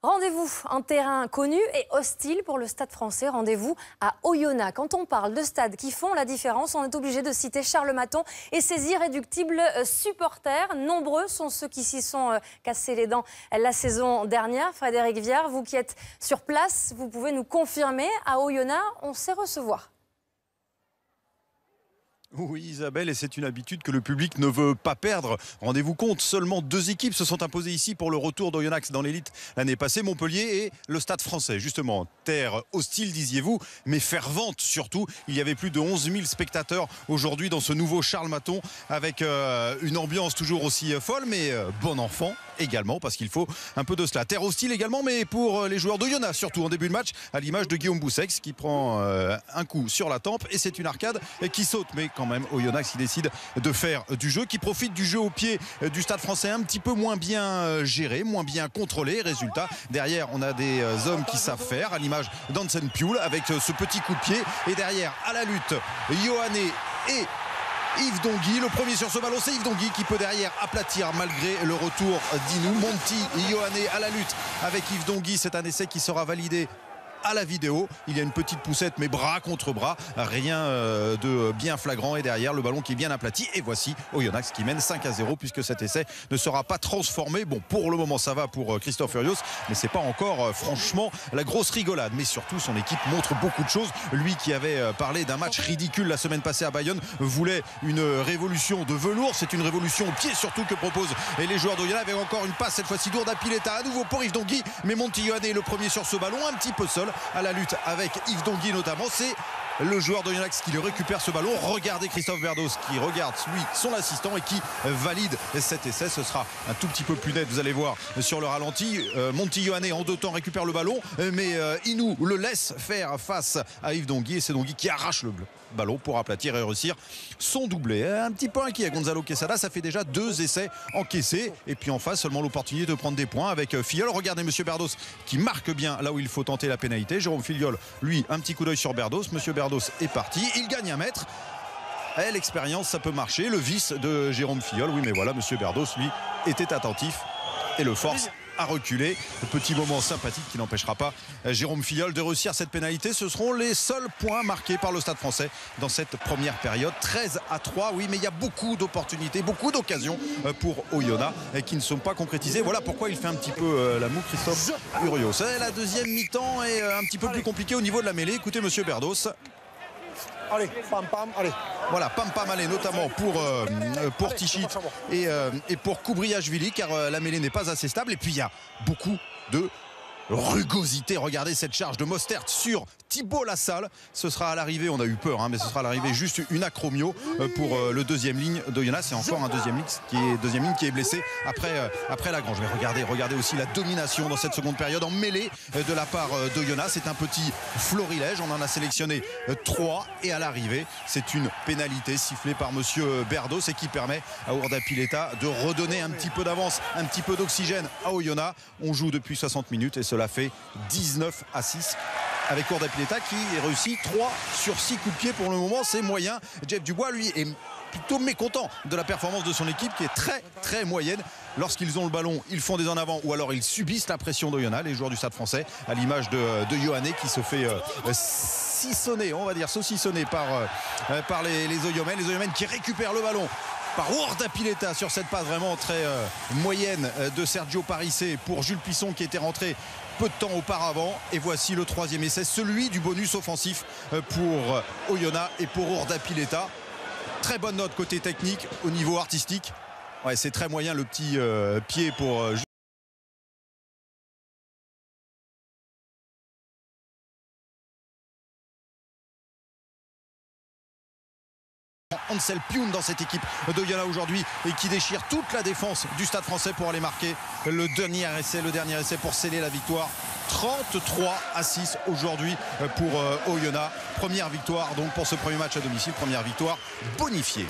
Rendez-vous, un terrain connu et hostile pour le Stade français. Rendez-vous à Oyonnax. Quand on parle de stades qui font la différence, on est obligé de citer Charles Mathon et ses irréductibles supporters. Nombreux sont ceux qui s'y sont cassés les dents la saison dernière. Frédéric Viard, vous qui êtes sur place, vous pouvez nous confirmer, à Oyonnax, on sait recevoir. Oui Isabelle, et c'est une habitude que le public ne veut pas perdre. Rendez-vous compte, seulement 2 équipes se sont imposées ici pour le retour d'Oyonnax dans l'élite l'année passée. Montpellier et le Stade français, justement. Terre hostile, disiez-vous, mais fervente surtout. Il y avait plus de 11 000 spectateurs aujourd'hui dans ce nouveau Charles Mathon, avec une ambiance toujours aussi folle, mais bon enfant également, parce qu'il faut un peu de cela. Terre hostile également, mais pour les joueurs d'Oyonnax, surtout en début de match, à l'image de Guillaume Boussex qui prend un coup sur la tempe, et c'est une arcade qui saute, mais quand même Oyonnax qui décide de faire du jeu, qui profite du jeu au pied du Stade français un petit peu moins bien géré, moins bien contrôlé. Résultat, derrière on a des hommes qui savent faire, à l'image d'Hansen Pioul avec ce petit coup de pied, et derrière à la lutte Yohanné et Yves Dongui. Le premier sur ce ballon, c'est Yves Dongui qui peut derrière aplatir malgré le retour d'Inou. Monti Yohanné à la lutte avec Yves Dongui. C'est un essai qui sera validé à la vidéo. Il y a une petite poussette, mais bras contre bras, rien de bien flagrant, et derrière le ballon qui est bien aplati, et voici Oyonnax qui mène 5-0 puisque cet essai ne sera pas transformé. Bon, pour le moment ça va pour Christophe Furios, mais c'est pas encore franchement la grosse rigolade, mais surtout son équipe montre beaucoup de choses. Lui qui avait parlé d'un match ridicule la semaine passée à Bayonne voulait une révolution de velours. C'est une révolution au pied surtout que proposent les joueurs d'Oyonnax, avec encore une passe cette fois-ci d'Ourdapileta à nouveau pour Yves Dongui, mais Monti Yohanné le premier sur ce ballon, un petit peu seul à la lutte avec Yves Dongui notamment. C'est le joueur d'Oyonnax qui le récupère ce ballon. Regardez Christophe Berdos qui regarde lui son assistant et qui valide cet essai. Ce sera un tout petit peu plus net, vous allez voir sur le ralenti. Monti Yohanné en 2 temps récupère le ballon, mais Inou le laisse faire face à Yves Dongui, et c'est Dongui qui arrache le ballon pour aplatir et réussir son doublé. Un petit peu inquiet Gonzalo Quesada, ça fait déjà 2 essais encaissés, et puis en face seulement l'opportunité de prendre des points avec Filleul. Regardez monsieur Berdos qui marque bien là où il faut tenter la pénalité. Jérôme Filleul, lui, un petit coup d'œil sur Berdos. Monsieur Berdos est parti, il gagne 1 mètre. L'expérience, ça peut marcher. Le vice de Jérôme Filleul, oui, mais voilà, monsieur Berdos, lui, était attentif et le force à reculer. Petit moment sympathique qui n'empêchera pas Jérôme Filleul de réussir cette pénalité. Ce seront les seuls points marqués par le Stade français dans cette première période. 13-3, oui, mais il y a beaucoup d'opportunités, beaucoup d'occasions pour Oyonnax qui ne sont pas concrétisées. Voilà pourquoi il fait un petit peu la moue Christophe Furios. La deuxième mi-temps est un petit peu plus compliquée au niveau de la mêlée. Écoutez monsieur Berdos. Allez, pam pam, allez. Voilà, pam pam, allez, notamment pour Tichit et pour Koubriachvili, car la mêlée n'est pas assez stable. Et puis il y a beaucoup de rugosité. Regardez cette charge de Mostert sur Thibault Lassalle. Ce sera à l'arrivée, on a eu peur, mais ce sera à l'arrivée juste une acromio pour le deuxième ligne d'Oyonnax. C'est encore un deuxième ligne qui est blessé après Lagrange. Mais regardez aussi la domination dans cette seconde période en mêlée de la part d'Oyonnax. C'est un petit florilège, on en a sélectionné 3, et à l'arrivée c'est une pénalité sifflée par monsieur Berdos et qui permet à Ourdapileta de redonner un petit peu d'avance, un petit peu d'oxygène à Oyonnax. On joue depuis 60 minutes et cela fait 19-6 avec Ourdapileta qui réussit 3 sur 6 coups de pied pour le moment. C'est moyen. Jeff Dubois, lui, est plutôt mécontent de la performance de son équipe qui est très très moyenne. Lorsqu'ils ont le ballon, ils font des en avant ou alors ils subissent la pression d'Oyonnax, les joueurs du Stade français, à l'image de Yohanné qui se fait saucissonner par les Oyomènes. Les Oyomènes qui récupèrent le ballon par Ourdapileta sur cette passe vraiment très moyenne de Sergio Parissé pour Jules Plisson qui était rentré peu de temps auparavant. Et voici le 3e essai, celui du bonus offensif pour Oyonnax et pour Ourdapileta. Très bonne note côté technique. Au niveau artistique, ouais, c'est très moyen le petit pied pour Hansen Pioul dans cette équipe d'Oyonnax aujourd'hui, et qui déchire toute la défense du Stade français pour aller marquer le dernier essai pour sceller la victoire. 33-6 aujourd'hui pour Oyonnax. Première victoire donc pour ce premier match à domicile, première victoire bonifiée.